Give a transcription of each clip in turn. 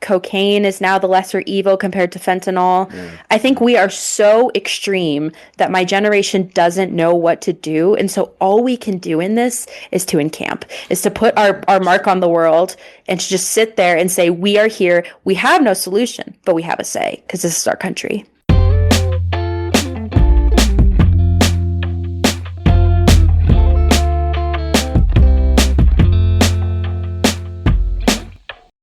cocaine is now the lesser evil compared to fentanyl. Yeah. I think we are so extreme that my generation doesn't know what to do. And so all we can do in this is to encamp, is to put our mark on the world and to just sit there and say, we are here. We have no solution, but we have a say because this is our country.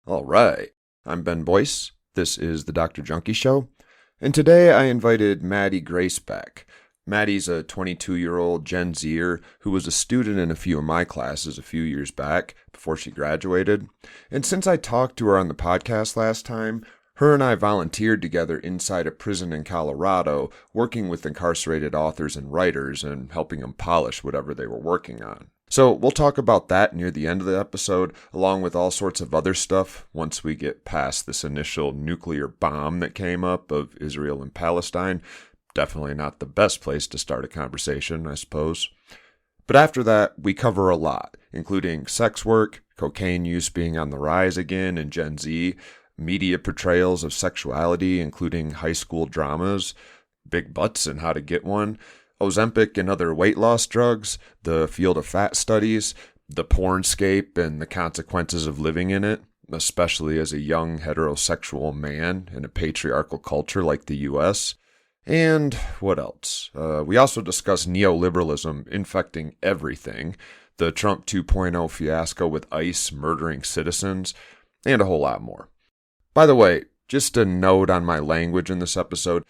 All right. I'm Ben Boyce. This is the Dr. Junkie Show. And today I invited Maddy Grace back. Maddy's a 22-year-old Gen Zer who was a student in a few of my classes a few years back before she graduated. And since I talked to her on the podcast last time, her and I volunteered together inside a prison in Colorado, working with incarcerated authors and writers and helping them polish whatever they were working on. So we'll talk about that near the end of the episode, along with all sorts of other stuff once we get past this initial nuclear bomb that came up of Israel and Palestine. Definitely not the best place to start a conversation, I suppose. But after that, we cover a lot, including sex work, cocaine use being on the rise again in Gen Z, media portrayals of sexuality, including high school dramas, big butts and how to get one, Ozempic and other weight loss drugs, the field of fat studies, the pornscape and the consequences of living in it, especially as a young heterosexual man in a patriarchal culture like the US. And what else? We also discuss neoliberalism infecting everything, the Trump 2.0 fiasco with ICE murdering citizens, and a whole lot more. By the way, just a note on my language in this episode,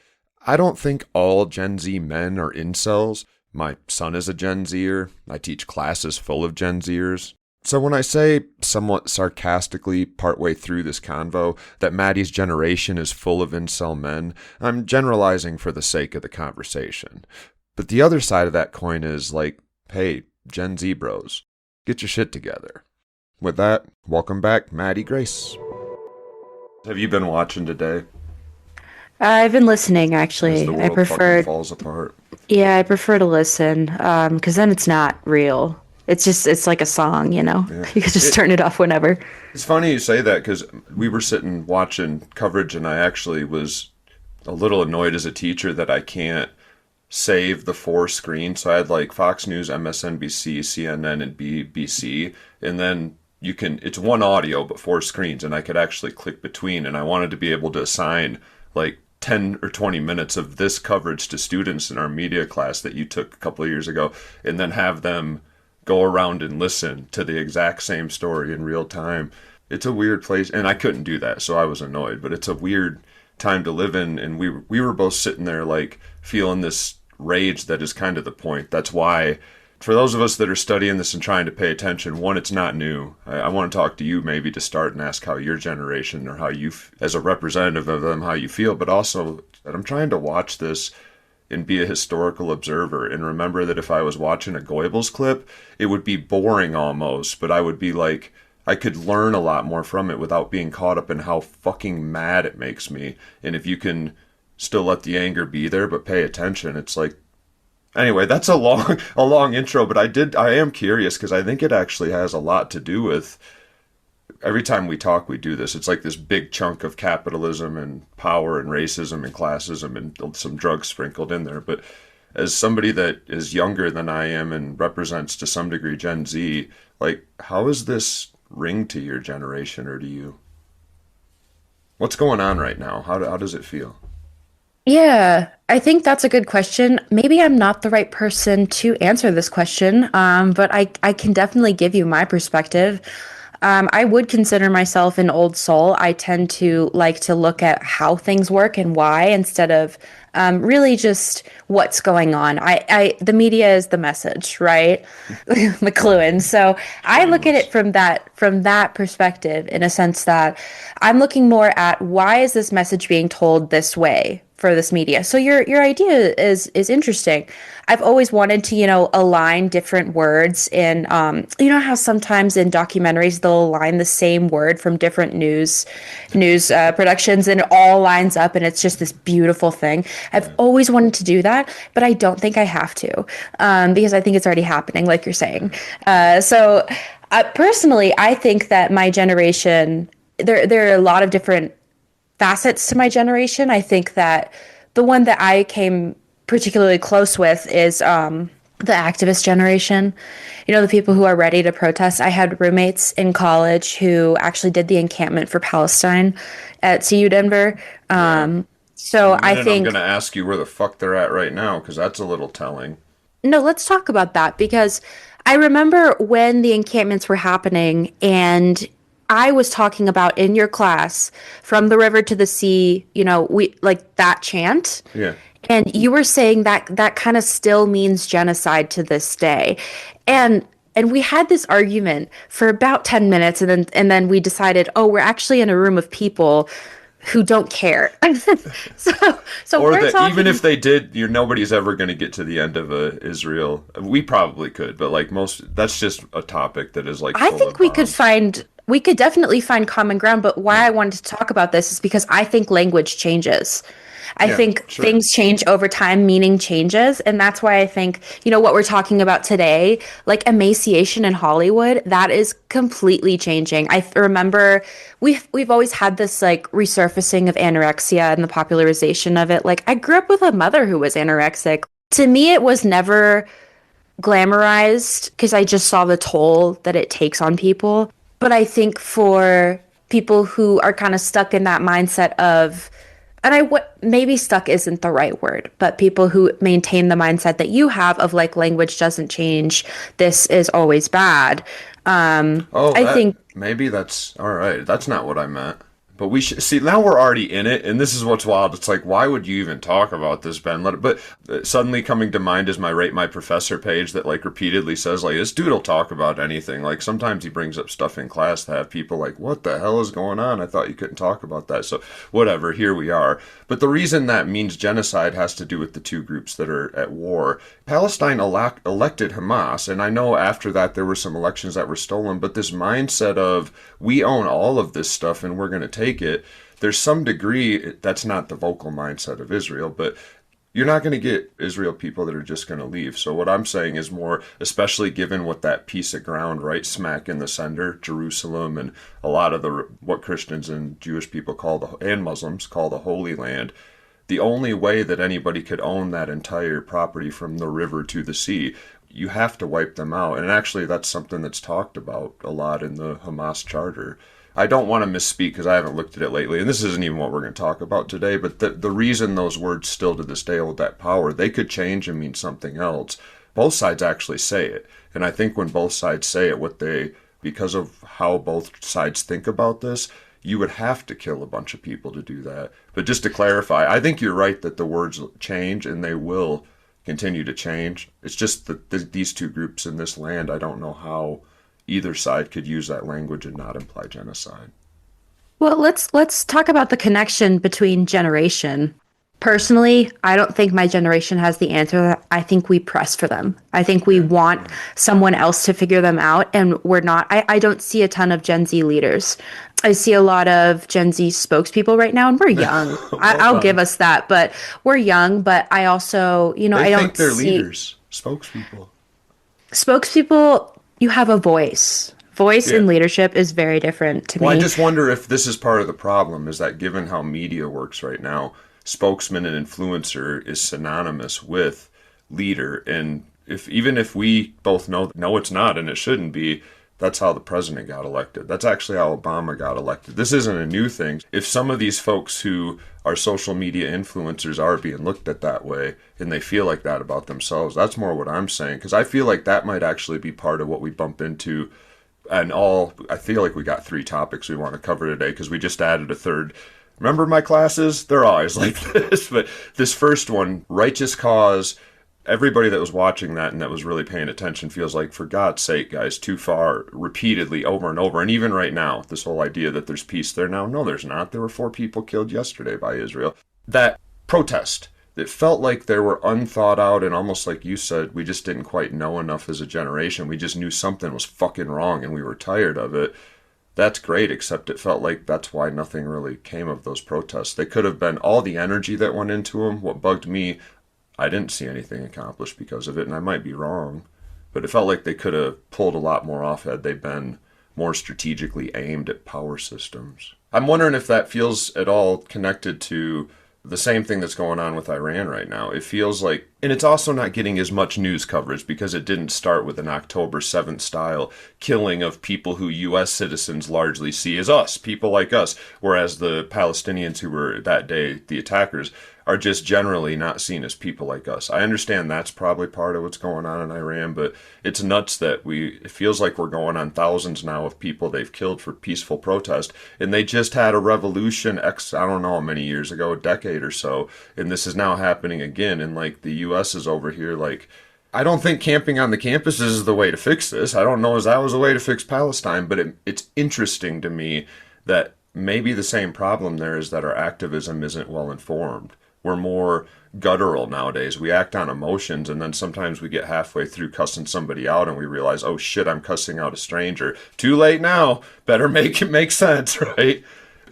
I don't think all Gen Z men are incels. My son is a Gen Zer. I teach classes full of Gen Zers. So when I say somewhat sarcastically partway through this convo that Maddy's generation is full of incel men, I'm generalizing for the sake of the conversation. But the other side of that coin is like, hey, Gen Z bros, get your shit together. With that, welcome back, Maddy Grace. Have you been watching today? I've been listening, As actually. the I world fucking prefer, falls apart. yeah, I prefer to listen, because then it's not real. It's like a song, you know? Yeah. You could just turn it off whenever. It's funny you say that because we were sitting watching coverage and I actually was a little annoyed as a teacher that I can't save the four screens. So I had like Fox News, MSNBC, CNN, and BBC. And then it's one audio but four screens and I could actually click between. And I wanted to be able to assign like 10 or 20 minutes of this coverage to students in our media class that you took a couple of years ago and then have them go around and listen to the exact same story in real time. It's a weird place, and I couldn't do that, so I was annoyed, but it's a weird time to live in, and we were both sitting there like feeling this rage that is kind of the point. That's why, for those of us that are studying this and trying to pay attention, one, it's not new. I want to talk to you maybe to start and ask how your generation or how you, as a representative of them, how you feel, but also that I'm trying to watch this and be a historical observer and remember that if I was watching a Goebbels clip, it would be boring almost, but I would be like, I could learn a lot more from it without being caught up in how fucking mad it makes me. And if you can still let the anger be there but pay attention, it's like, anyway, that's a long intro, but I am curious because I think it actually has a lot to do with every time we talk, we do this. It's like this big chunk of capitalism and power and racism and classism and some drugs sprinkled in there. But as somebody that is younger than I am and represents to some degree Gen Z, like, how does this ring to your generation or to you? What's going on right now? How does it feel? Yeah, I think that's a good question. Maybe I'm not the right person to answer this question, but I can definitely give you my perspective. I would consider myself an old soul. I tend to like to look at how things work and why instead of really just what's going on. The media is the message, right? McLuhan. So I look at it from that perspective in a sense that I'm looking more at why is this message being told this way for this media. So your idea is interesting. I've always wanted to, align different words in, how sometimes in documentaries they'll align the same word from different news productions and it all lines up and it's just this beautiful thing. I've always wanted to do that, but I don't think I have to because I think it's already happening, like you're saying. Personally, I think that my generation there are a lot of different facets to my generation. I think that the one that I came particularly close with is the activist generation. You know, the people who are ready to protest. I had roommates in college who actually did the encampment for Palestine at CU Denver. Yeah. In So a I minute, I'm going think, to ask you where the fuck they're at right now, because that's a little telling. no, let's talk about that because I remember when the encampments were happening and I was talking about in your class from the river to the sea, you know, we like that chant. Yeah. And you were saying that that kind of still means genocide to this day. And and we had this argument for about 10 minutes and then we decided, "Oh, we're actually in a room of people who don't care." So so Or we're that even talking. if they did, nobody's ever going to get to the end of Israel. We probably could, but like most, that's just a topic that is like I full think of bombs. we could definitely find common ground, but why Yeah. I wanted to talk about this is because I think language changes. I Yeah, think sure. things change over time, meaning changes. And that's why I think, you know, what we're talking about today, like emaciation in Hollywood, that is completely changing. Remember we've always had this like resurfacing of anorexia and the popularization of it. Like I grew up with a mother who was anorexic. To me, it was never glamorized because I just saw the toll that it takes on people. But I think for people who are kind of stuck in that mindset of, and I what maybe stuck isn't the right word, but people who maintain the mindset that you have of like language doesn't change, this is always bad. Oh, I think maybe that's all right. That's not what I meant. But we should see now we're already in it, and this is what's wild. It's like, why would you even talk about this, Ben? Let it, but suddenly coming to mind is my rate my professor page that like repeatedly says like this dude will talk about anything. Like sometimes he brings up stuff in class to have people like, what the hell is going on? I thought you couldn't talk about that. So whatever, here we are. But the reason that means genocide has to do with the two groups that are at war. Palestine elected Hamas, and I know after that there were some elections that were stolen, but this mindset of we own all of this stuff and we're going to take it, there's some degree that's not the vocal mindset of Israel, but you're not going to get Israel people that are just going to leave. So what I'm saying is more, especially given what that piece of ground right smack in the center, Jerusalem, and a lot of the what Christians and Jewish people call and Muslims call the Holy Land. The only way that anybody could own that entire property from the river to the sea, you have to wipe them out. And actually, that's something that's talked about a lot in the Hamas charter. I don't want to misspeak because I haven't looked at it lately, and this isn't even what we're going to talk about today, but the reason those words still to this day hold that power, they could change and mean something else. Both sides actually say it. And I think when both sides say it, because of how both sides think about this, you would have to kill a bunch of people to do that. But just to clarify, I think you're right that the words change and they will continue to change. It's just that these two groups in this land, I don't know how either side could use that language and not imply genocide. well, let's talk about the connection between generation. Personally, I don't think my generation has the answer. I think we press for them. I think we Yeah, want yeah. someone else to figure them out, and we're not. I don't see a ton of Gen Z leaders. I see a lot of Gen Z spokespeople right now, and we're young. Well I'll give done. us that, but we're young. But I also, you know, They I think don't they're see leaders, spokespeople. spokespeople. You have a voice. Voice Yeah. in leadership is very different to Well, I me. just wonder if this is part of the problem, is that given how media works right now, spokesman and influencer is synonymous with leader. And if even if we both know, no, it's not, and it shouldn't be, that's how the president got elected. That's actually how Obama got elected. This isn't a new thing. If some of these folks who are social media influencers are being looked at that way and they feel like that about themselves, that's more what I'm saying. Because I feel like that might actually be part of what we bump into and all. I feel like we got three topics we want to cover today because we just added a third. Remember my classes? They're always like this. But this first one, righteous cause, everybody that was watching that and that was really paying attention feels like, for God's sake, guys, too far, repeatedly, over and over. And even right now, this whole idea that there's peace there now, no, there's not. There were 4 people killed yesterday by Israel. That protest, it felt like they were unthought out, and almost like you said, we just didn't quite know enough as a generation. We just knew something was fucking wrong and we were tired of it. That's great, except it felt like that's why nothing really came of those protests. They could have been all the energy that went into them. What bugged me, I didn't see anything accomplished because of it, and I might be wrong, but it felt like they could have pulled a lot more off had they been more strategically aimed at power systems. I'm wondering if that feels at all connected to the same thing that's going on with Iran right now. It feels like, and it's also not getting as much news coverage because it didn't start with an October 7th style killing of people who U.S. citizens largely see as us, people like us, whereas the Palestinians who were that day the attackers are just generally not seen as people like us. I understand that's probably part of what's going on in Iran, but it's nuts that it feels like we're going on thousands now of people they've killed for peaceful protest, and they just had a revolution I don't know how many years ago, a decade or so, and this is now happening again, and like the U.S. is over here like, I don't think camping on the campuses is the way to fix this. I don't know if that was a way to fix Palestine, but it's interesting to me that maybe the same problem there is that our activism isn't well informed. We're more guttural nowadays. We act on emotions, and then sometimes we get halfway through cussing somebody out and we realize, oh shit, I'm cussing out a stranger. Too late now. Better make it make sense, right?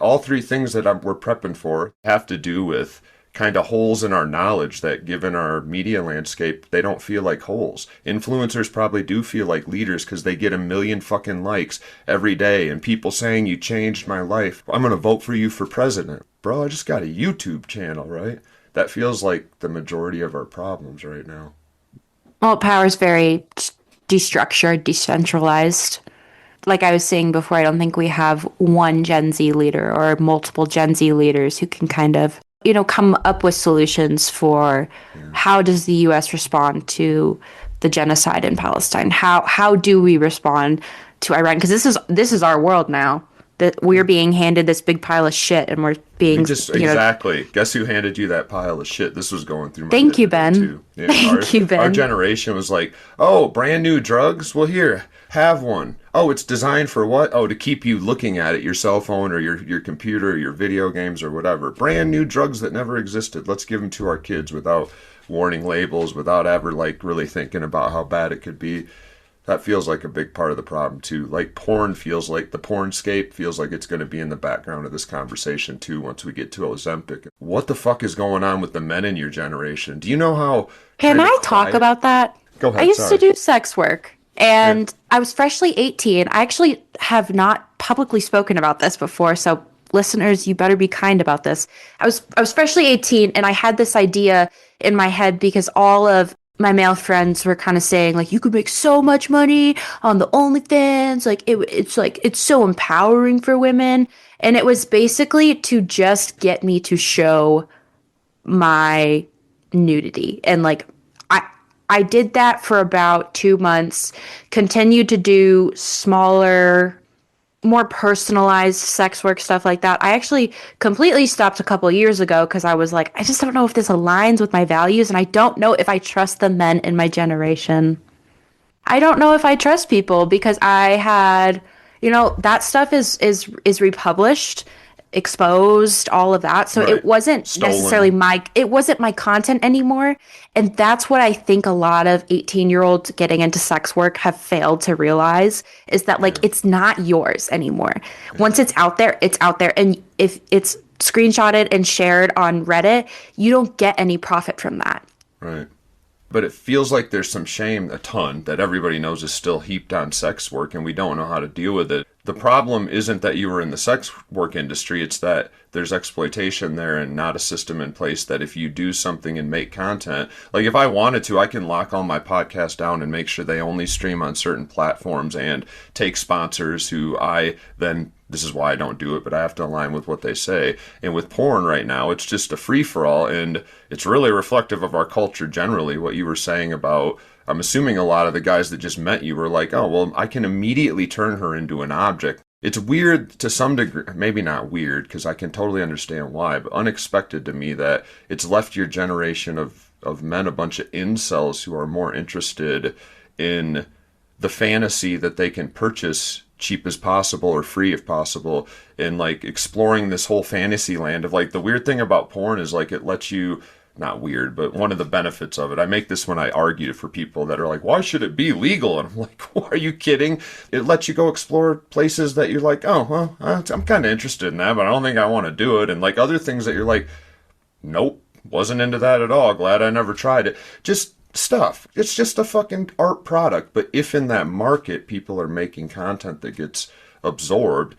All three things that we're prepping for have to do with kind of holes in our knowledge that, given our media landscape, they don't feel like holes. Influencers probably do feel like leaders because they get a million fucking likes every day and people saying you changed my life. I'm going to vote for you for president. Bro, I just got a YouTube channel, right? That feels like the majority of our problems right now. Well, power is very destructured, decentralized. Like I was saying before, I don't think we have one Gen Z leader or multiple Gen Z leaders who can kind of, come up with solutions for how does the U.S. respond to the genocide in Palestine? How do we respond to Iran? Because this is our world now. That we're being handed this big pile of shit, and we're being exactly. Guess who handed you that pile of shit? This was going through my Thank you, head Ben. too. Yeah, Thank you, Ben. Our generation was like, oh, brand new drugs? Well, here, have one. Oh, it's designed for what? Oh, to keep you looking at it, your cell phone or your computer or your video games or whatever. Brand new drugs that never existed. Let's give them to our kids without warning labels, without ever really thinking about how bad it could be. That feels like a big part of the problem too. Like porn feels like the pornscape feels like it's going to be in the background of this conversation too once we get to Ozempic. What the fuck is going on with the men in your generation? Do you know how... Can I talk about that? Go ahead, I used to do sex work, and I was freshly 18. I actually have not publicly spoken about this before, so listeners, you better be kind about this. I was freshly 18, and I had this idea in my head because all of my male friends were kind of saying, like, you could make so much money on the OnlyFans. Like, it's so empowering for women. And it was basically to just get me to show my nudity. And, like, I did that for about 2 months, continued to do smaller, more personalized sex work, stuff like that. I actually completely stopped a couple years ago because I was like, I just don't know if this aligns with my values, and I don't know if I trust the men in my generation. I don't know if I trust people because I had, that stuff is republished, exposed, all of that. So it wasn't necessarily it wasn't my content anymore. And that's what I think a lot of 18-year-olds getting into sex work have failed to realize is that, like, it's not yours anymore. Once it's out there, it's out there. And if it's screenshotted and shared on Reddit, you don't get any profit from that. Right. But it feels like there's some shame, a ton, that everybody knows is still heaped on sex work, and we don't know how to deal with it. The problem isn't that you were in the sex work industry, it's that there's exploitation there and not a system in place that if you do something and make content, like if I wanted to, I can lock all my podcasts down and make sure they only stream on certain platforms and take sponsors who I then... This is why I don't do it, but I have to align with what they say. And with porn right now, it's just a free-for-all, and it's really reflective of our culture generally, what you were saying about, I'm assuming a lot of the guys that just met you were like, oh, well, I can immediately turn her into an object. It's weird to some degree, maybe not weird, because I can totally understand why, but unexpected to me that it's left your generation of men a bunch of incels who are more interested in the fantasy that they can purchase cheap as possible or free if possible, and like exploring this whole fantasy land of, like, the weird thing about porn is, like, it lets you, not weird, but one of the benefits of it, I make this when I argue for people that are like, why should it be legal? And I'm like, are you kidding? It lets you go explore places that you're like, oh, well, I'm kind of interested in that, but I don't think I want to do it. And like other things that you're like, nope, wasn't into that at all, glad I never tried it. Just stuff. It's just a fucking art product. But if in that market people are making content that gets absorbed,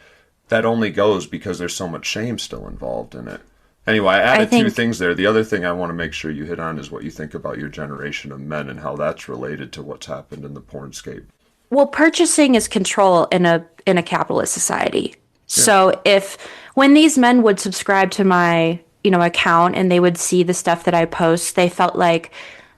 that only goes because there's so much shame still involved in it. Anyway, I I added two think, things there. The other thing I want to make sure you hit on is what you think about your generation of men and how that's related to what's happened in the pornscape. well, purchasing is control in a capitalist society. Yeah. So if when these men would subscribe to my, account and they would see the stuff that I post, they felt like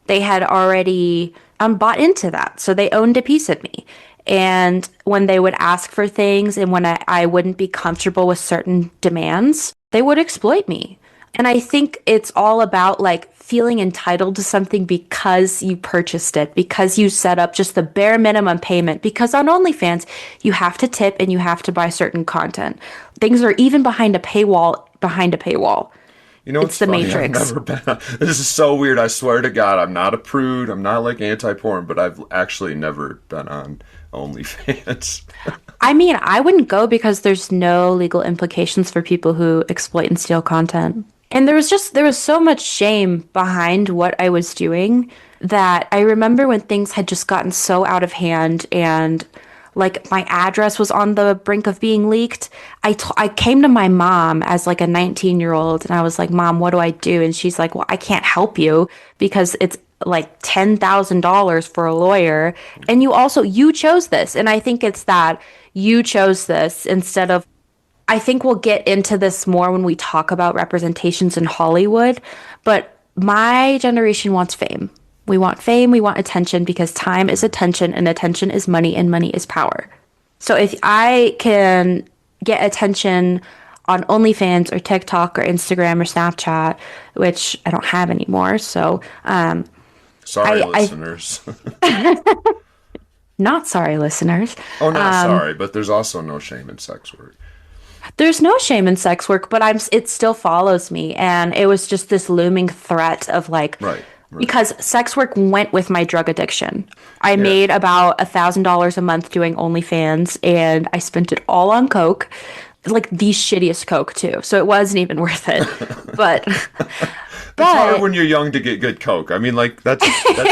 they had already bought into that. So they owned a piece of me. And when they would ask for things and when I wouldn't be comfortable with certain demands, they would exploit me. And I think it's all about like feeling entitled to something because you purchased it, because you set up just the bare minimum payment. Because on OnlyFans, you have to tip and you have to buy certain content. Things are even behind a paywall, behind a paywall. You know, It's it's the funny. I've Matrix. never been. This is so weird. I swear to God, I'm not a prude. I'm not like anti-porn, but I've actually never been on OnlyFans. I mean, I wouldn't go because there's no legal implications for people who exploit and steal content. And there was so much shame behind what I was doing that I remember when things had just gotten so out of hand and like my address was on the brink of being leaked. I came to my mom as like a 19-year-old and I was like, "Mom, what do I do?" And she's like, "Well, I can't help you because it's like $10,000 for a lawyer. And you chose this." And I think it's that you chose this instead of I think we'll get into this more when we talk about representations in Hollywood, but my generation wants fame. We want fame, we want attention because time is attention and attention is money and money is power. So if I can get attention on OnlyFans or TikTok or Instagram or Snapchat, which I don't have anymore, so Sorry, I listeners. not sorry, listeners. Oh, not sorry, but there's also no shame in sex work. There's no shame in sex work, but it still follows me. And it was just this looming threat of like, Right, right. because sex work went with my drug addiction. I Yeah. made about $1,000 a month doing OnlyFans and I spent it all on Coke, like the shittiest Coke too. So it wasn't even worth it. But, It's hard but when you're young to get good coke. I mean, like that's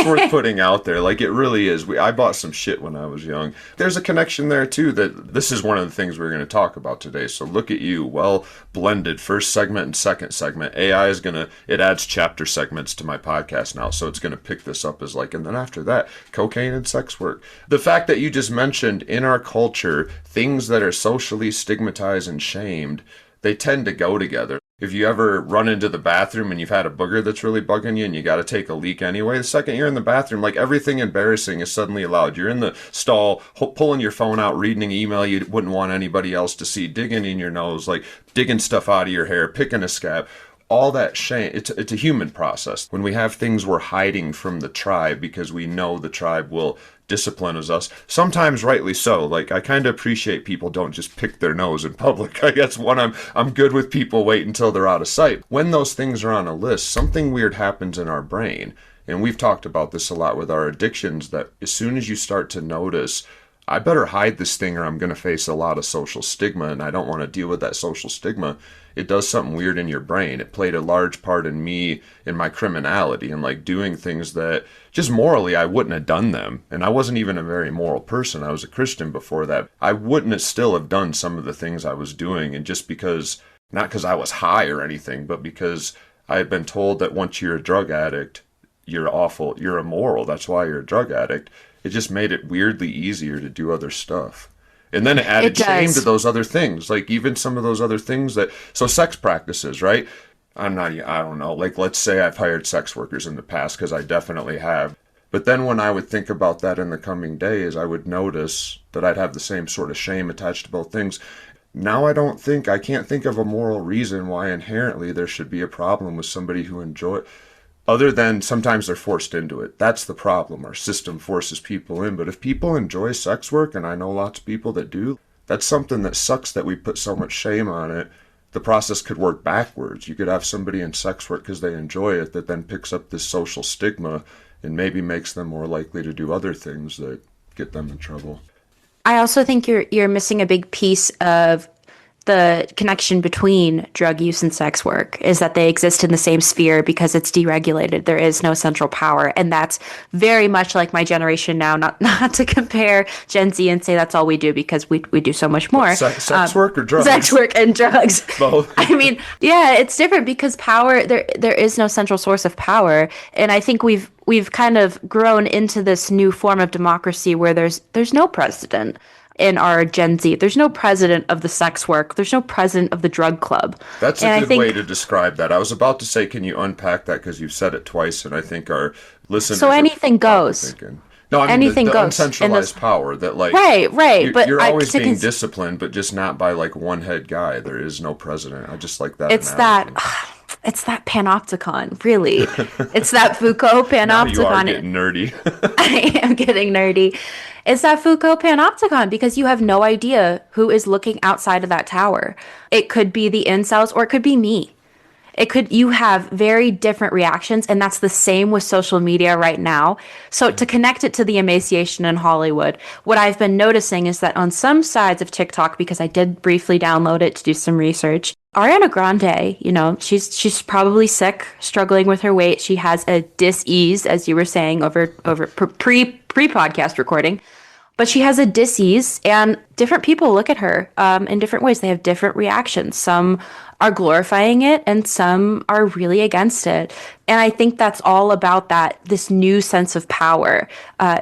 worth putting out there. Like it really is. I bought some shit when I was young. There's a connection there too. That this is one of the things we're going to talk about today. So look at you, well blended. First segment and second segment. AI is it adds chapter segments to my podcast now, so it's gonna pick this up as like, and then after that, cocaine and sex work. The fact that you just mentioned in our culture things that are socially stigmatized and shamed, they tend to go together. If you ever run into the bathroom and you've had a booger that's really bugging you and you got to take a leak anyway, the second you're in the bathroom, like everything embarrassing is suddenly allowed. You're in the stall, pulling your phone out, reading an email you wouldn't want anybody else to see, digging in your nose, like digging stuff out of your hair, picking a scab. All that shame, it's a human process. When we have things we're hiding from the tribe because we know the tribe will discipline us, sometimes rightly so. Like I kind of appreciate people don't just pick their nose in public. I guess I'm good with people wait until they're out of sight. When those things are on a list, something weird happens in our brain. And we've talked about this a lot with our addictions, that as soon as you start to notice, I better hide this thing or I'm going to face a lot of social stigma and I don't want to deal with that social stigma, it does something weird in your brain. It played a large part in me, in my criminality, and like doing things that just morally I wouldn't have done them. And I wasn't even a very moral person. I was a Christian before that. I wouldn't have still have done some of the things I was doing. And just because, not because I was high or anything, but because I had been told that once you're a drug addict, you're awful, you're immoral. That's why you're a drug addict. It just made it weirdly easier to do other stuff. And then it it added shame to does. those other things, like even some of those other things so sex practices, right? I don't know, like let's say I've hired sex workers in the past, because I definitely have. But then when I would think about that in the coming days, I would notice that I'd have the same sort of shame attached to both things. Now I can't think of a moral reason why inherently there should be a problem with somebody who other than sometimes they're forced into it. That's the problem. Our system forces people in. But if people enjoy sex work, and I know lots of people that do, that's something that sucks that we put so much shame on it. The process could work backwards. You could have somebody in sex work because they enjoy it that then picks up this social stigma and maybe makes them more likely to do other things that get them in trouble. I also think you're missing a big piece of the connection between drug use and sex work is that they exist in the same sphere because it's deregulated. There is no central power. And that's very much like my generation now, not to compare Gen Z and say that's all we do because we do so much more. Sex work or drugs? Sex work and drugs. Both. I mean, yeah, it's different because power, there is no central source of power. And I think we've kind of grown into this new form of democracy where there's no president in our Gen Z. There's no president of the sex work. There's no president of the drug club. That's a good way to describe that. I was about to say, can you unpack that? Because you've said it twice, and I think our listeners so anything goes. No, I mean anything the goes. uncentralized power that like right. But you're always being disciplined, but just not by like one head guy. There is no president. I just like that. It's analogy. It's that panopticon, really. It's that Foucault panopticon. Now you are getting nerdy. I am getting nerdy. It's that Foucault panopticon because you have no idea who is looking outside of that tower. It could be the incels or it could be me. You have very different reactions, and that's the same with social media right now. So to connect it to the emaciation in Hollywood, what I've been noticing is that on some sides of TikTok, because I did briefly download it to do some research, Ariana Grande, she's probably sick, struggling with her weight. She has a dis-ease, as you were saying, over pre-podcast recording. But she has a dis-ease, and different people look at her in different ways. They have different reactions. Some are glorifying it, and some are really against it. And I think that's all about this new sense of power,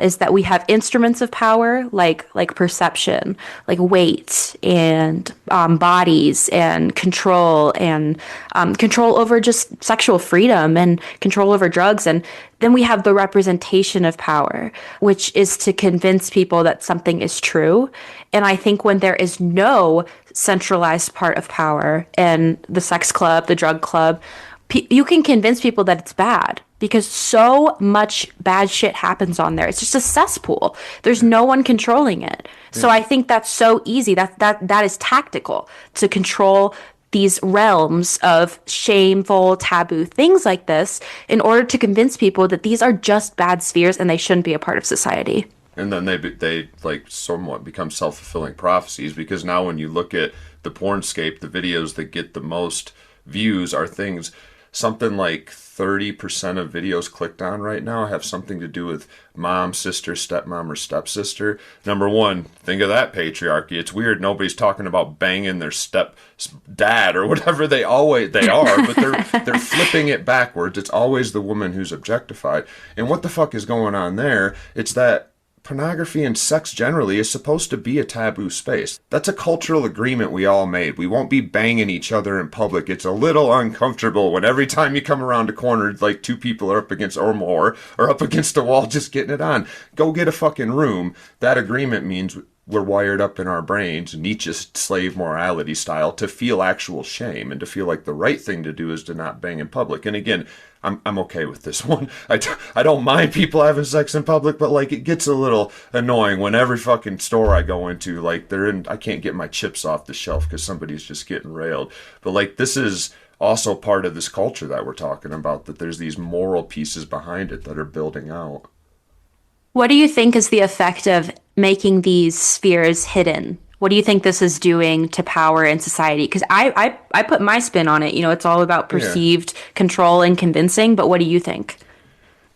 is that we have instruments of power like perception, like weight and bodies and control over just sexual freedom and control over drugs. And then we have the representation of power, which is to convince people that something is true. And I think when there is no centralized part of power in the sex club, the drug club, you can convince people that it's bad because so much bad shit happens on there. It's just a cesspool. There's no one controlling it. Yeah. So I think that's so easy. That is tactical to control these realms of shameful, taboo things like this in order to convince people that these are just bad spheres and they shouldn't be a part of society. And then they like somewhat become self-fulfilling prophecies because now when you look at the pornscape, the videos that get the most views are things, something like 30% of videos clicked on right now have something to do with mom, sister, stepmom, or stepsister. Number one, think of that patriarchy. It's weird nobody's talking about banging their stepdad or whatever they are, but they're flipping it backwards. It's always the woman who's objectified. And what the fuck is going on there? It's that pornography and sex generally is supposed to be a taboo space. That's a cultural agreement we all made. We won't be banging each other in public. It's a little uncomfortable when every time you come around a corner, like two people are up against or more, or up against a wall just getting it on. Go get a fucking room. That agreement means we're wired up in our brains, Nietzsche's slave morality style, to feel actual shame and to feel like the right thing to do is to not bang in public. And again, I'm okay with this one. I don't mind people having sex in public, but like it gets a little annoying when every fucking store I go into, like I can't get my chips off the shelf because somebody's just getting railed. But like this is also part of this culture that we're talking about, that there's these moral pieces behind it that are building out. What do you think is the effect of making these spheres hidden? What do you think this is doing to power in society? Because I put my spin on it. It's all about perceived control and convincing. But what do you think?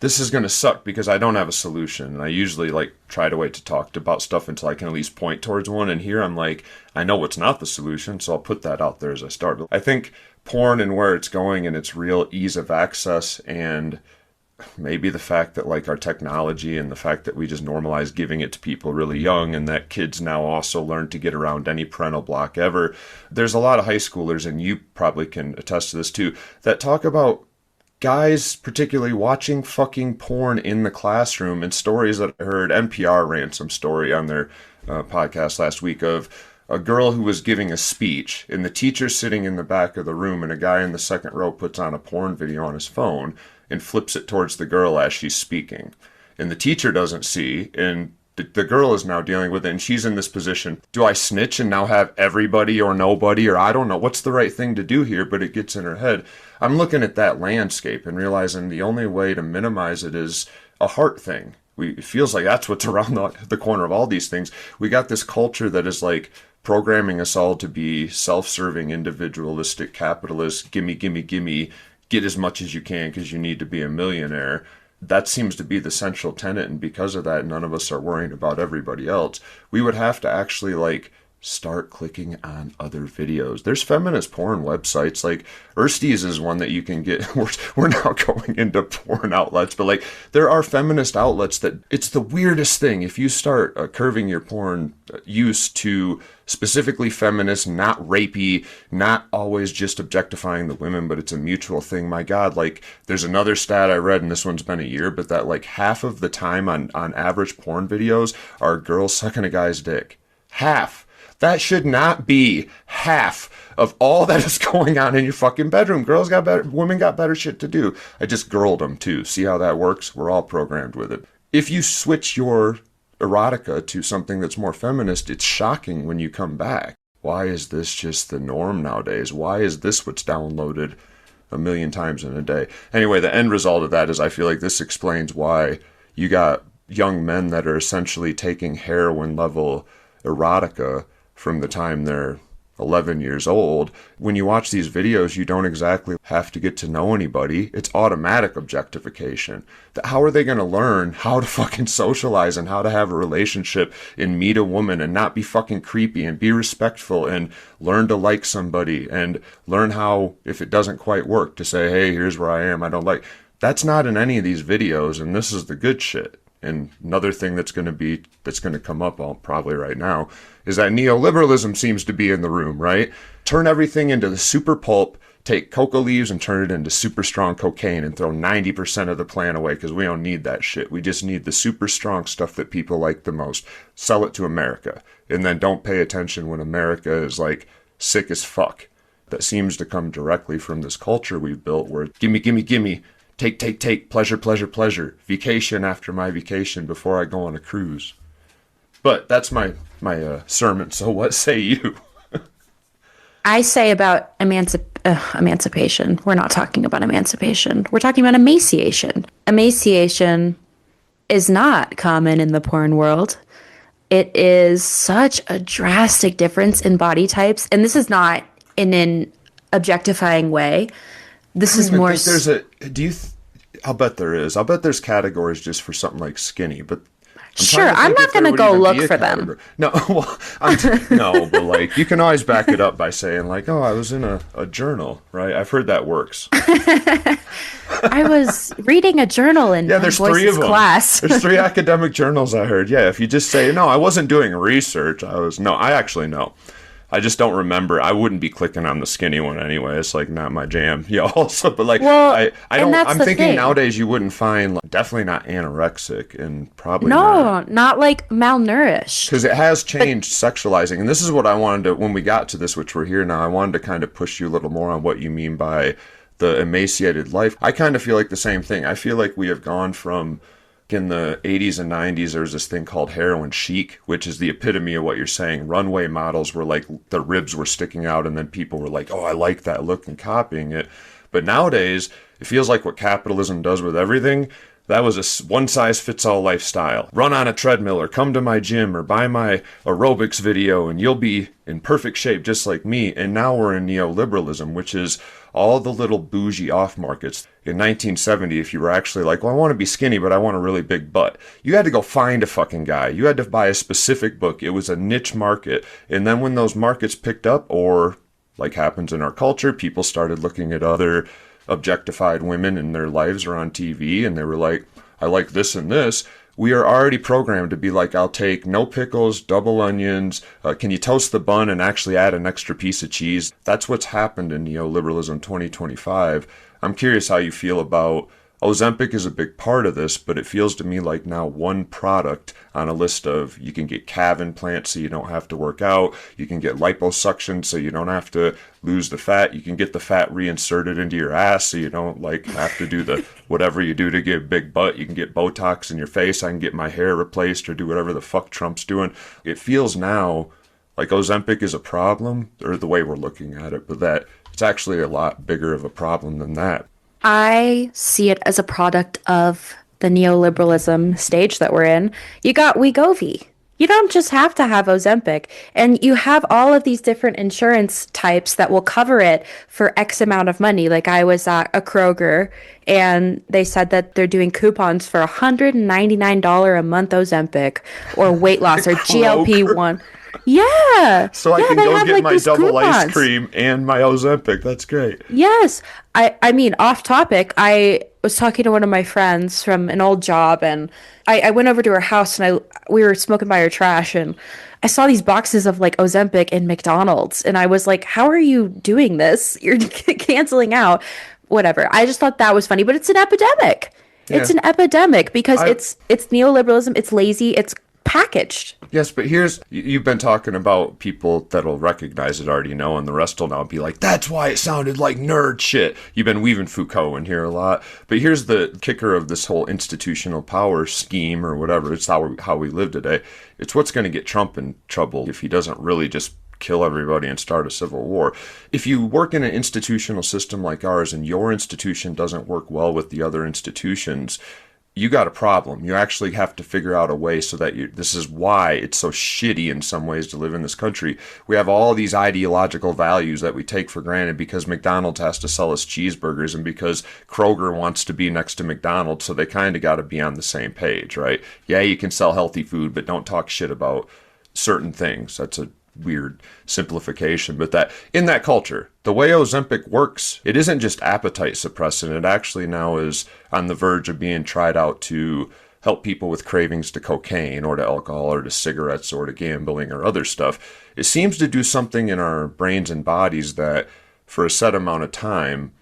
This is going to suck because I don't have a solution. And I usually try to wait to talk about stuff until I can at least point towards one. And here I'm like, I know what's not the solution. So I'll put that out there as I start. I think porn and where it's going and its real ease of access and maybe the fact that our technology and the fact that we just normalize giving it to people really young and that kids now also learn to get around any parental block ever. There's a lot of high schoolers, and you probably can attest to this too, that talk about guys particularly watching fucking porn in the classroom, and stories that I heard. NPR ran some story on their podcast last week of a girl who was giving a speech and the teacher's sitting in the back of the room and a guy in the second row puts on a porn video on his phone and flips it towards the girl as she's speaking. And the teacher doesn't see, and the girl is now dealing with it, and she's in this position. Do I snitch and now have everybody or nobody, or I don't know what's the right thing to do here, but it gets in her head. I'm looking at that landscape and realizing the only way to minimize it is a heart thing. It feels like that's what's around the corner of all these things. We got this culture that is programming us all to be self-serving, individualistic, capitalist, gimme, gimme, gimme, get as much as you can because you need to be a millionaire. That seems to be the central tenet, and because of that, none of us are worrying about everybody else. We would have to actually, like, start clicking on other videos. There's feminist porn websites, like Ersties is one that you can get. We're now going into porn outlets, but like there are feminist outlets that it's the weirdest thing. If you start curving your porn use to specifically feminist, not rapey, not always just objectifying the women, but it's a mutual thing. My God, like there's another stat I read, and this one's been a year, but that like half of the time on average porn videos are girls sucking a guy's dick. Half. That should not be half of all that is going on in your fucking bedroom. Women got better shit to do. I just girled them too. See how that works? We're all programmed with it. If you switch your erotica to something that's more feminist, it's shocking when you come back. Why is this just the norm nowadays? Why is this what's downloaded a million times in a day? Anyway, the end result of that is I feel like this explains why you got young men that are essentially taking heroin level erotica from the time they're 11 years old. When you watch these videos, you don't exactly have to get to know anybody. It's automatic objectification. How are they going to learn how to fucking socialize and how to have a relationship and meet a woman and not be fucking creepy and be respectful and learn to like somebody and learn how, if it doesn't quite work, to say, hey, here's where I am, I don't like. That's not in any of these videos, and this is the good shit. And another thing that's going to come up probably right now is that neoliberalism seems to be in the room, right? Turn everything into the super pulp, take coca leaves and turn it into super strong cocaine and throw 90% of the plant away because we don't need that shit. We just need the super strong stuff that people like the most. Sell it to America. And then don't pay attention when America is like sick as fuck. That seems to come directly from this culture we've built where gimme, gimme, gimme. Take, pleasure, pleasure, pleasure. Vacation after my vacation before I go on a cruise. But that's my sermon, so what say you? I say about emancipation. We're not talking about emancipation. We're talking about emaciation. Emaciation is not common in the porn world. It is such a drastic difference in body types, and this is not in an objectifying way. This is more. I'll bet there is. I'll bet there's categories just for something like skinny, but sure, I'm not going to go look for them. No, well, no, but like you can always back it up by saying like, oh, I was in a journal, right? I've heard that works. I was reading a journal in there's Voices 3 of them. class. There's 3 academic journals I heard. Yeah, if you just say, no, I wasn't doing research. I actually know. I just don't remember. I wouldn't be clicking on the skinny one anyway. It's like not my jam. Yeah, also, but like, well, I don't. I'm thinking thing. Nowadays you wouldn't find definitely not anorexic and probably not like malnourished because it has changed sexualizing. And this is what I wanted to when we got to this, which we're here now. I wanted to kind of push you a little more on what you mean by the emaciated life. I kind of feel like the same thing. I feel like we have gone from in the 80s and 90s, there was this thing called heroin chic, which is the epitome of what you're saying. Runway models were like, the ribs were sticking out, and then people were like, oh, I like that look, and copying it. But nowadays, it feels like what capitalism does with everything. That was a one-size-fits-all lifestyle. Run on a treadmill, or come to my gym, or buy my aerobics video, and you'll be in perfect shape just like me. And now we're in neoliberalism, which is all the little bougie off-markets. In 1970, if you were actually like, well, I want to be skinny, but I want a really big butt, you had to go find a fucking guy. You had to buy a specific book. It was a niche market. And then when those markets picked up, or like happens in our culture, people started looking at other objectified women and their lives are on TV, and they were like, I like this and this. We are already programmed to be like, I'll take no pickles, double onions, can you toast the bun and actually add an extra piece of cheese? That's what's happened in neoliberalism 2025. I'm curious how you feel about Ozempic is a big part of this, but it feels to me like now one product on a list of, you can get calf implants so you don't have to work out, you can get liposuction so you don't have to lose the fat, you can get the fat reinserted into your ass so you don't like have to do the whatever you do to get a big butt, you can get Botox in your face, I can get my hair replaced or do whatever the fuck Trump's doing. It feels now like Ozempic is a problem, or the way we're looking at it, but that it's actually a lot bigger of a problem than that. I see it as a product of the neoliberalism stage that we're in. You got Wegovy. You don't just have to have Ozempic. And you have all of these different insurance types that will cover it for X amount of money. Like I was at a Kroger and they said that they're doing coupons for $199 a month Ozempic or weight loss or Kroger. GLP-1. Yeah. So I Yeah, can they go have get like my these double ice coupons. cream and my Ozempic. That's great. Yes. I mean, off topic, I was talking to one of my friends from an old job and I went over to her house and we were smoking by her trash and I saw these boxes of like Ozempic in McDonald's and I was like, how are you doing this? You're canceling out. Whatever. I just thought that was funny, but it's an epidemic. It's Yeah. an epidemic because I it's neoliberalism, it's lazy, it's packaged. Yes, but you've been talking about people that'll recognize it already know, and the rest will now be like, that's why it sounded like nerd shit. You've been weaving Foucault in here a lot. But here's the kicker of this whole institutional power scheme or whatever. It's how we live today. It's what's going to get Trump in trouble if he doesn't really just kill everybody and start a civil war. If you work in an institutional system like ours and your institution doesn't work well with the other institutions, you got a problem. You actually have to figure out a way so that this is why it's so shitty in some ways to live in this country. We have all these ideological values that we take for granted because McDonald's has to sell us cheeseburgers and because Kroger wants to be next to McDonald's, so they kind of got to be on the same page, right? Yeah, you can sell healthy food, but don't talk shit about certain things. That's a weird simplification, but that in that culture, the way Ozempic works, it isn't just appetite suppressant. It actually now is on the verge of being tried out to help people with cravings to cocaine or to alcohol or to cigarettes or to gambling or other stuff. It seems to do something in our brains and bodies that for a set amount of time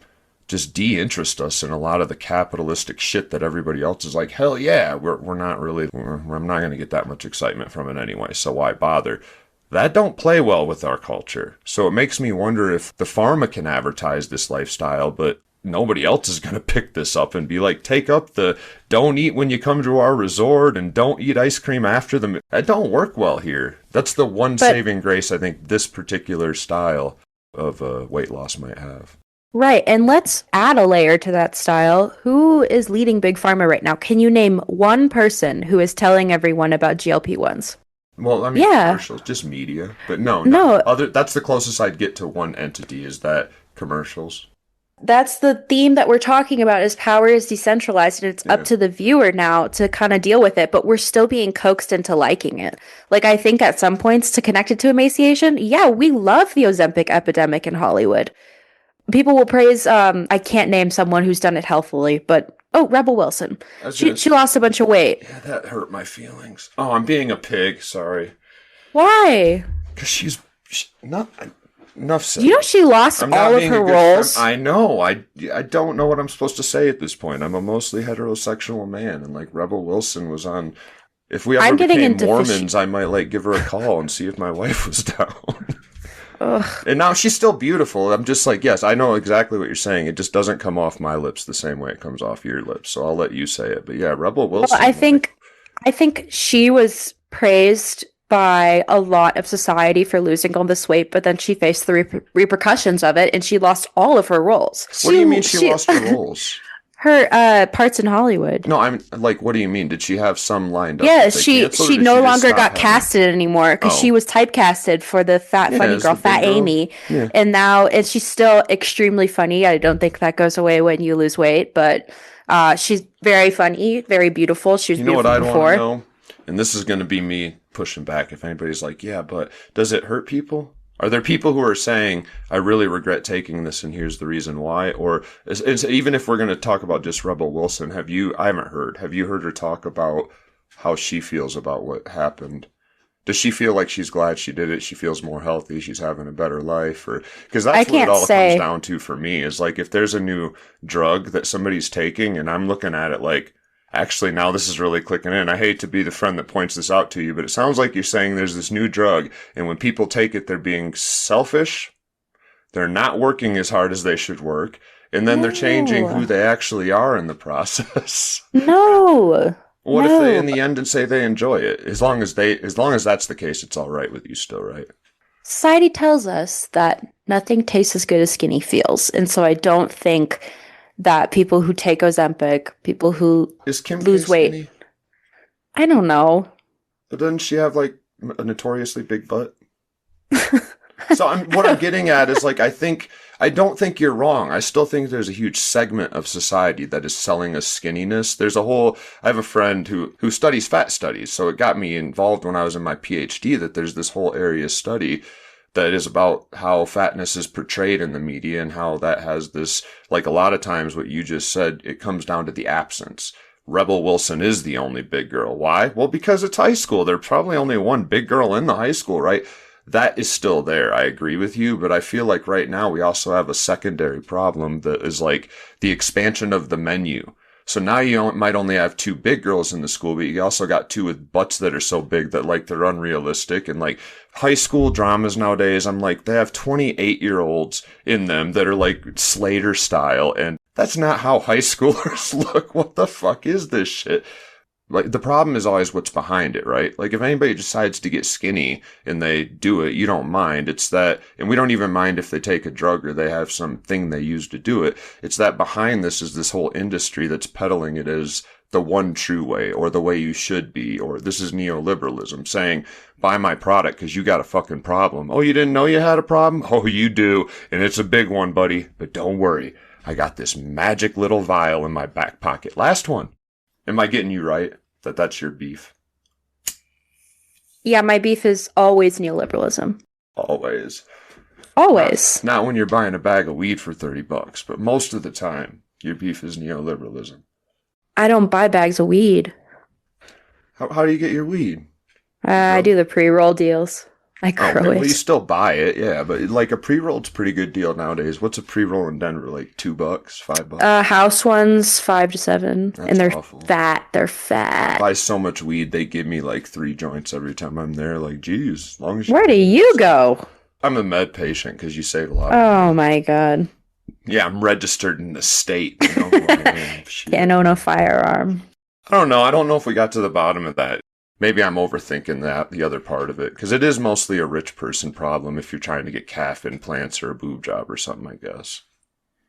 just de-interest us in a lot of the capitalistic shit that everybody else is like, hell yeah, we're not really, I'm not going to get that much excitement from it anyway, so why bother? That don't play well with our culture. So it makes me wonder if the pharma can advertise this lifestyle, but nobody else is going to pick this up and be like, take up the don't eat when you come to our resort and don't eat ice cream after the... That don't work well here. That's the one But saving grace I think this particular style of weight loss might have. right, and let's add a layer to that style. Who is leading Big Pharma right now? Can you name one person who is telling everyone about GLP-1s? Well, I mean, Yeah. commercials, just media. But no, no. No, That's the closest I'd get to one entity is that commercials. that's the theme that we're talking about is power is decentralized and it's up Yeah. to the viewer now to kind of deal with it, but we're still being coaxed into liking it. Like I think at some points to connect it to emaciation, yeah, we love the Ozempic epidemic in Hollywood. People will praise I can't name someone who's done it healthfully, but oh, Rebel Wilson. I was She gonna she lost a bunch of weight. Yeah, that hurt my feelings. Oh, I'm being a pig. Sorry. Why? Because not enough Do you said. know she lost I'm all not of being her a good roles? friend. I know. I don't know what I'm supposed to say at this point. I'm a mostly heterosexual man, and like Rebel Wilson was on. If we ever I'm getting became into Mormons, I might like give her a call and see if my wife was down. Ugh. And now she's still beautiful. I'm just like, yes, I know exactly what you're saying. It just doesn't come off my lips the same way it comes off your lips. So I'll let you say it. But yeah, Rebel Well, Wilson. I think she was praised by a lot of society for losing all this weight, but then she faced the repercussions of it, and she lost all of her roles. What do you mean she lost her roles? her parts in Hollywood? No, I'm like, what do you mean? Did she have some lined up Yeah, that they canceled, or she did no she just longer stop got having? casted anymore because she Oh, was typecasted for the fat yeah, funny it's girl, the big Fat girl. Amy, Yeah. and she's still extremely funny. I don't think that goes away when you lose weight, but she's very funny, very beautiful. She was You know what beautiful I'd want to before. know? And this is going to be me pushing back if anybody's like, yeah, but does it hurt people? Are there people who are saying, I really regret taking this and here's the reason why? Or even if we're going to talk about just Rebel Wilson, I haven't heard. Have you heard her talk about how she feels about what happened? Does she feel like she's glad she did it? She feels more healthy. She's having a better life, or because I that's what it can't all comes say. down to for me is like if there's a new drug that somebody's taking and I'm looking at it like, actually now this is really clicking in. I hate to be the friend that points this out to you, but it sounds like you're saying there's this new drug and when people take it, they're being selfish. They're not working as hard as they should work. And then they're changing who No, they actually are in the process. no, What if they, no. in the end, and say they enjoy it? As long as that's the case, it's all right with you still, right? Society tells us that nothing tastes as good as skinny feels, and so I don't think that people who take Ozempic, people who Is Kim K lose weight, skinny? I don't know. But doesn't she have like a notoriously big butt? So what I'm getting at is like I don't think you're wrong. I still think there's a huge segment of society that is selling us skinniness. I have a friend who studies fat studies, so it got me involved when I was in my PhD that there's this whole area study that is about how fatness is portrayed in the media and how that has this, like a lot of times what you just said, it comes down to the absence. Rebel Wilson is the only big girl. Why? Well, because it's high school. There's probably only one big girl in the high school, right? That is still there. I agree with you, but I feel like right now we also have a secondary problem that is like the expansion of the menu. So now might only have two big girls in the school, but you also got two with butts that are so big that like they're unrealistic. And like high school dramas nowadays, I'm like, they have 28-year-olds in them that are like Slater style. And that's not how high schoolers look. What the fuck is this shit? Like, the problem is always what's behind it, right? Like, if anybody decides to get skinny and they do it, you don't mind. It's that, and we don't even mind if they take a drug or they have something they use to do it. It's that behind this is this whole industry that's peddling it as the one true way or the way you should be, or this is neoliberalism saying, buy my product because you got a fucking problem. Oh, you didn't know you had a problem? Oh, you do. And it's a big one, buddy. But don't worry. I got this magic little vial in my back pocket. Last one. Am I getting you right? That's your beef? Yeah, my beef is always neoliberalism. Always. Always. Not when you're buying a bag of weed for $30, but most of the time, your beef is neoliberalism. I don't buy bags of weed. How do you get your weed? I do the pre-roll deals. I grow okay. it. Well, you still buy it, yeah, but like a pre-rolled's a pretty good deal nowadays. What's a pre-roll in Denver? Like $2, $5? House ones, 5 to 7. That's and they're awful. fat. They're I fat. buy so much weed, they give me like 3 joints every time I'm there. Like, geez, as long as Where do you go? I'm a med patient because you save a lot. Oh my god. Yeah, I'm registered in the state. You know who I am. Shit. Can't own a firearm. I don't know. I don't know if we got to the bottom of that. Maybe I'm overthinking the other part of it, because it is mostly a rich person problem if you're trying to get calf implants or a boob job or something, I guess.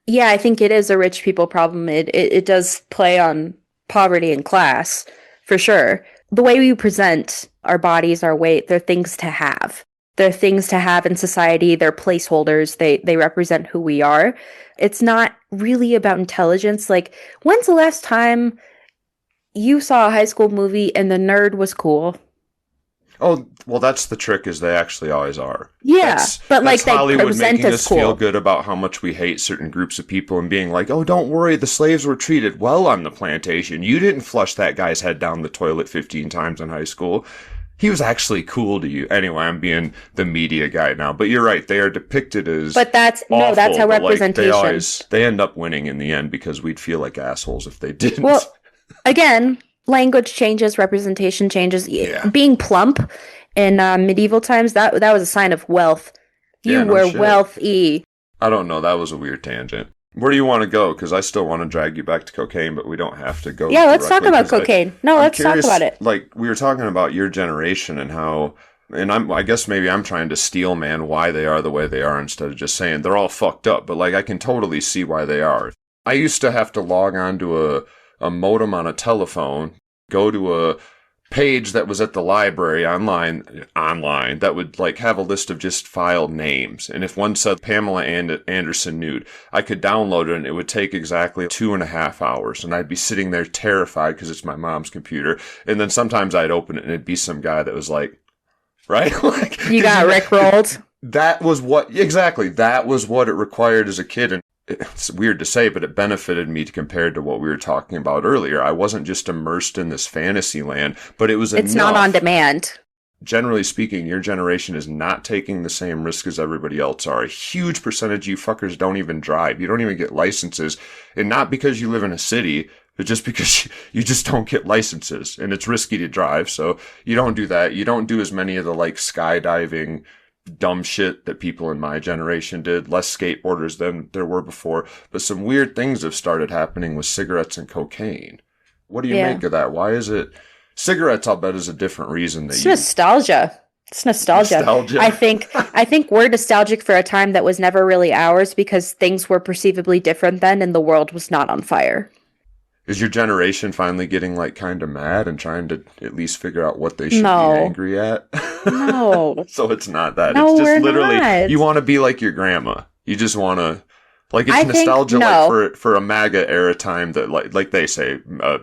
Yeah, I think it is a rich people problem. It does play on poverty and class, for sure. The way we present our bodies, our weight, they're things to have. They're things to have in society. They're placeholders. They represent who we are. It's not really about intelligence. Like, when's the last time you saw a high school movie and the nerd was cool? Oh, well, that's the trick, is they actually always are. Yeah, but like they Hollywood present making as us cool. feel good about how much we hate certain groups of people and being like, oh, don't worry, the slaves were treated well on the plantation. You didn't flush that guy's head down the toilet 15 times in high school. He was actually cool to you. Anyway, I'm being the media guy now, but you're right. They are depicted as But that's awful, no, that's how but, like, representation. they end up winning in the end because we'd feel like assholes if they didn't. Well, again, language changes, representation changes. Yeah. Being plump in medieval times, that was a sign of wealth. You Yeah, no were shit. wealthy. I don't know. That was a weird tangent. Where do you want to go? Because I still want to drag you back to cocaine, but we don't have to go. Yeah, let's talk directly, about 'cause cocaine. No, I'm let's curious, talk about it. Like, we were talking about your generation and how, and I guess maybe I'm trying to steel man why they are the way they are instead of just saying they're all fucked up. But like, I can totally see why they are. I used to have to log on to a modem on a telephone, go to a page that was at the library online that would like have a list of just file names. And if one said Pamela Anderson nude, I could download it and it would take exactly 2.5 hours. And I'd be sitting there terrified because it's my mom's computer. And then sometimes I'd open it and it'd be some guy that was like, right? Like, You got rickrolled. that was what it required as a kid. And it's weird to say, but it benefited me compared to what we were talking about earlier. I wasn't just immersed in this fantasy land, but it was It's enough. not on demand. Generally speaking, your generation is not taking the same risk as everybody else are. A huge percentage of you fuckers don't even drive. You don't even get licenses. And not because you live in a city, but just because you just don't get licenses. And it's risky to drive, so you don't do that. You don't do as many of the like skydiving dumb shit that people in my generation did. Less skateboarders than there were before. But some weird things have started happening with cigarettes and cocaine. What do you make of that? Why is it... Cigarettes, I'll bet, is a different reason that It's nostalgia. It's nostalgia. I think we're nostalgic for a time that was never really ours because things were perceivably different then and the world was not on fire. Is your generation finally getting like kind of mad and trying to at least figure out what they should be No, angry at? no, So it's not that. It's no, just we're literally you not. want to be like your grandma. You just want to like it's I think nostalgia like no. for a MAGA era time that like they say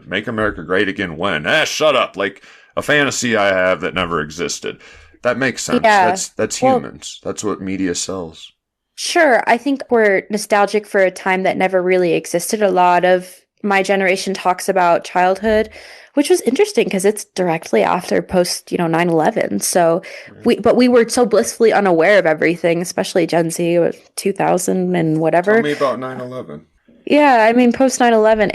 make America great again when shut up like a fantasy I have that never existed. That makes sense. Yeah. That's Well, humans. That's what media sells. sure. I think we're nostalgic for a time that never really existed. A lot of my generation talks about childhood, which was interesting because it's directly after post, 9/11. So Right. but we were so blissfully unaware of everything, especially Gen Z with 2000 and Tell whatever. me about 9/11. Yeah, I mean, post 9/11,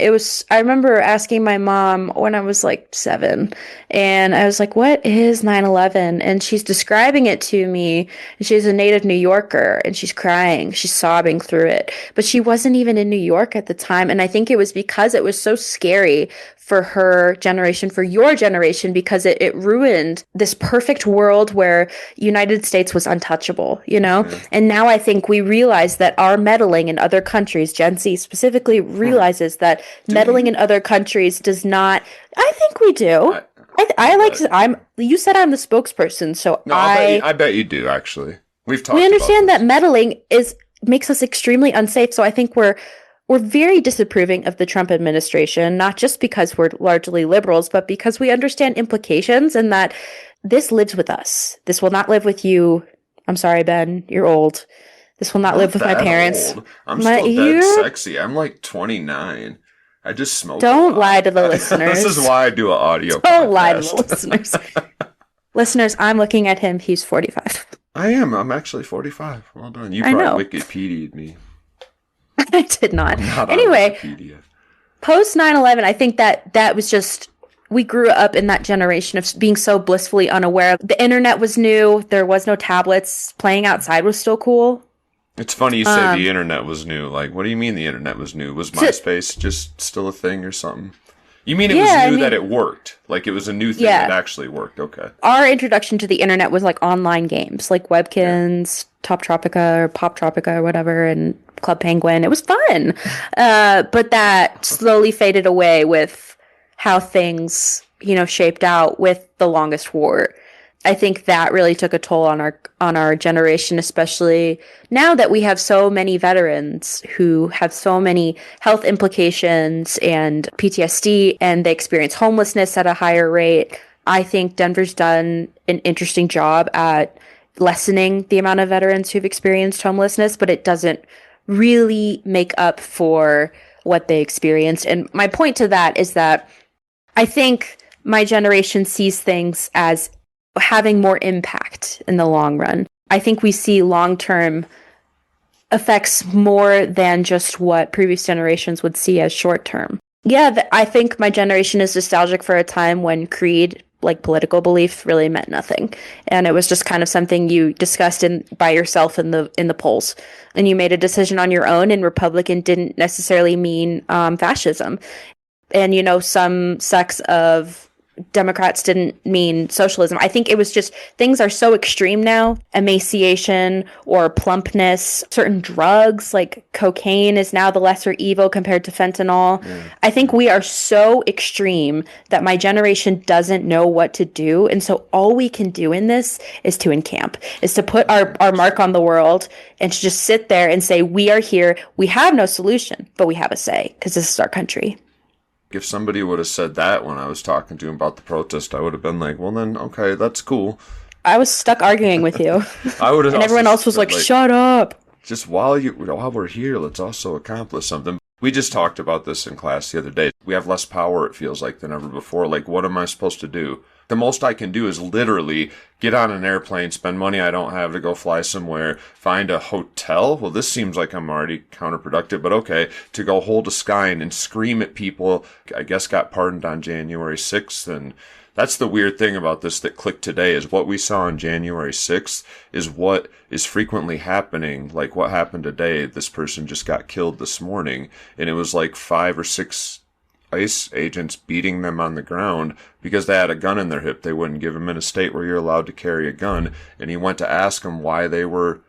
I remember asking my mom when I was like 7, and I was like, what is 9/11? And she's describing it to me, and she's a native New Yorker, and she's crying, she's sobbing through it. But she wasn't even in New York at the time, and I think it was because it was so scary for her generation, for your generation, because it ruined this perfect world where United States was untouchable, you know? Yeah. And now I think we realize that our meddling in other countries, Gen Z specifically realizes that Do meddling you? in other countries does not, I think we do. I I I like bet. to, you said I'm the spokesperson, so No, I bet you do actually. We've we talked about understand that this. meddling makes us extremely unsafe. So I think we're very disapproving of the Trump administration, not just because we're largely liberals, but because we understand implications and that this lives with us. This will not live with you. I'm sorry, Ben, you're old. This will not live Not with my that parents. old. I'm My still dead you sexy. I'm like 29. I just smoke a don't lot. lie to the This is listeners. why I do an audio Don't lie to the podcast. listeners. Listeners, I'm looking at him. He's 45. I am. I'm actually 45. Well done. You I probably know. Wikipedia'd me. I did not. I'm not on Anyway, Wikipedia. post 9/11, I think that was just we grew up in that generation of being so blissfully unaware. The internet was new. There was no tablets. Playing outside was still cool. It's funny you say Um, the internet was new. Like, what do you mean the internet was new? Was so, MySpace just still a thing or something? You mean it was yeah, I new that mean, it worked? Like it was a new thing that yeah. actually worked? Okay. Our introduction to the internet was like online games, like Yeah. Webkins, Top Tropica or Pop Tropica or whatever, and Club Penguin. It was fun. But that slowly faded away with how things, shaped out with the longest war. I think that really took a toll on our generation, especially now that we have so many veterans who have so many health implications and PTSD, and they experience homelessness at a higher rate. I think Denver's done an interesting job at lessening the amount of veterans who've experienced homelessness, but it doesn't really make up for what they experienced. And my point to that is that I think my generation sees things as having more impact in the long run. I think we see long-term effects more than just what previous generations would see as short-term. Yeah, I think my generation is nostalgic for a time when creed, like political belief, really meant nothing, and it was just kind of something you discussed by yourself in the polls, and you made a decision on your own. And Republican didn't necessarily mean fascism, and some sects of Democrats didn't mean socialism. I think it was just things are so extreme now. Emaciation or plumpness, certain drugs like cocaine is now the lesser evil compared to fentanyl. Yeah. I think Yeah. we are so extreme that my generation doesn't know what to do. And so all we can do in this is to encamp, is to put our mark on the world and to just sit there and say, we are here. We have no solution, but we have a say because this is our country. If somebody would have said that when I was talking to him about the protest, I would have been like, well, then, okay, that's cool. I was stuck arguing with you. I would have And also everyone else was said, like, shut up. just while we're here, let's also accomplish something. We just talked about this in class the other day. We have less power, it feels like, than ever before. Like, what am I supposed to do? The most I can do is literally get on an airplane, spend money I don't have to go fly somewhere, find a hotel. Well, this seems like I'm already counterproductive, but okay, to go hold a sign and scream at people. I guess got pardoned on January 6th. And that's the weird thing about this that clicked today is what we saw on January 6th is what is frequently happening. Like what happened today, this person just got killed this morning, and it was like 5 or 6 ICE agents beating them on the ground because they had a gun in their hip. They wouldn't give him in a state where you're allowed to carry a gun. And he went to ask them why they were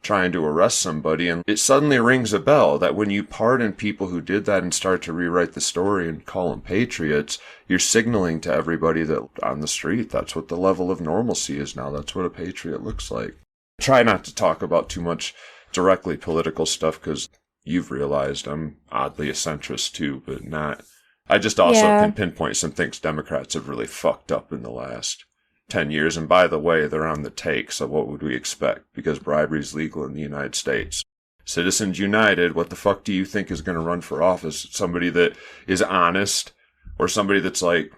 trying to arrest somebody, and it suddenly rings a bell that when you pardon people who did that and start to rewrite the story and call them patriots, you're signaling to everybody that on the street, that's what the level of normalcy is now. That's what a patriot looks like. Try not to talk about too much directly political stuff, because you've realized I'm oddly a centrist too, but not. I just also can pinpoint some things Democrats have really fucked up in the last 10 years. And by the way, they're on the take, so what would we expect? Because bribery is legal in the United States. Citizens United, what the fuck do you think is going to run for office? Somebody that is honest, or somebody that's like,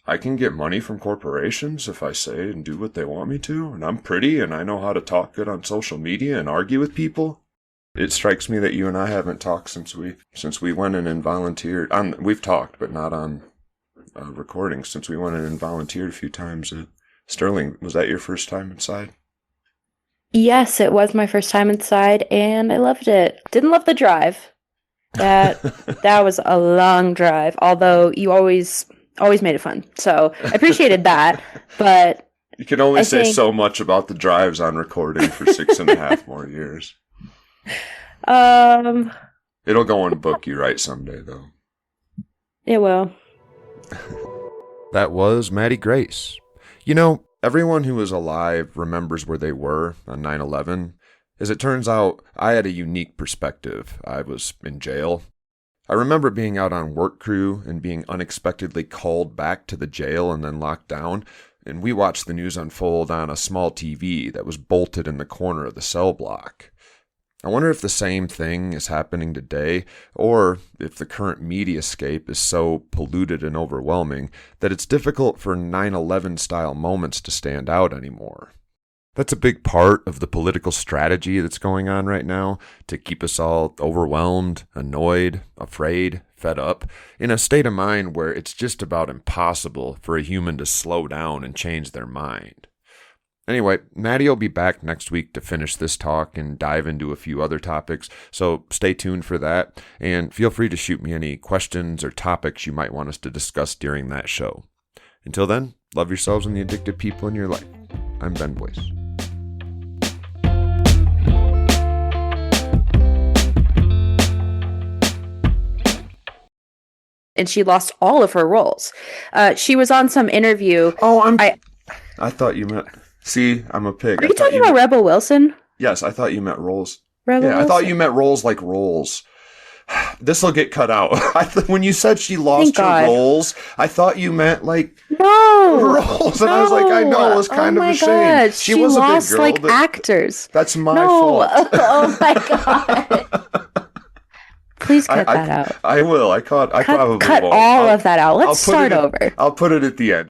I can get money from corporations if I say and do what they want me to, and I'm pretty and I know how to talk good on social media and argue with people? It strikes me that you and I haven't talked since we went in and volunteered. We've talked, but not on recording, since we went in and volunteered a few times at Sterling. Was that your first time inside? Yes, it was my first time inside, and I loved it. Didn't love the drive. That was a long drive, although you always made it fun. So I appreciated that, but you can only say so much about the drives on recording for 6.5 more years. It'll go in a book you write someday, though. It will. That was Maddy Grace. You know, everyone who is alive remembers where they were on 9/11. As it turns out, I had a unique perspective. I was in jail. I remember being out on work crew and being unexpectedly called back to the jail and then locked down, and we watched the news unfold on a small TV that was bolted in the corner of the cell block. I wonder if the same thing is happening today, or if the current mediascape is so polluted and overwhelming that it's difficult for 9/11 style moments to stand out anymore. That's a big part of the political strategy that's going on right now, to keep us all overwhelmed, annoyed, afraid, fed up, in a state of mind where it's just about impossible for a human to slow down and change their mind. Anyway, Maddy will be back next week to finish this talk and dive into a few other topics, so stay tuned for that, and feel free to shoot me any questions or topics you might want us to discuss during that show. Until then, love yourselves and the addicted people in your life. I'm Ben Boyce. And she lost all of her roles. She was on some interview. Oh, I thought you meant... See, I'm a pig. Are you talking about Rebel Wilson? Yes, I thought you meant roles. Rebel Wilson? I thought you meant roles like rolls. This will get cut out. When you said she lost her roles, I thought you meant like roles, and I was like, I know, it was kind of a shame. God. She was lost a big girl, like actors. That's my fault. Oh my god! Please cut that out. I will. I probably cut won't. all of that out. Let's start over. I'll put it at the end.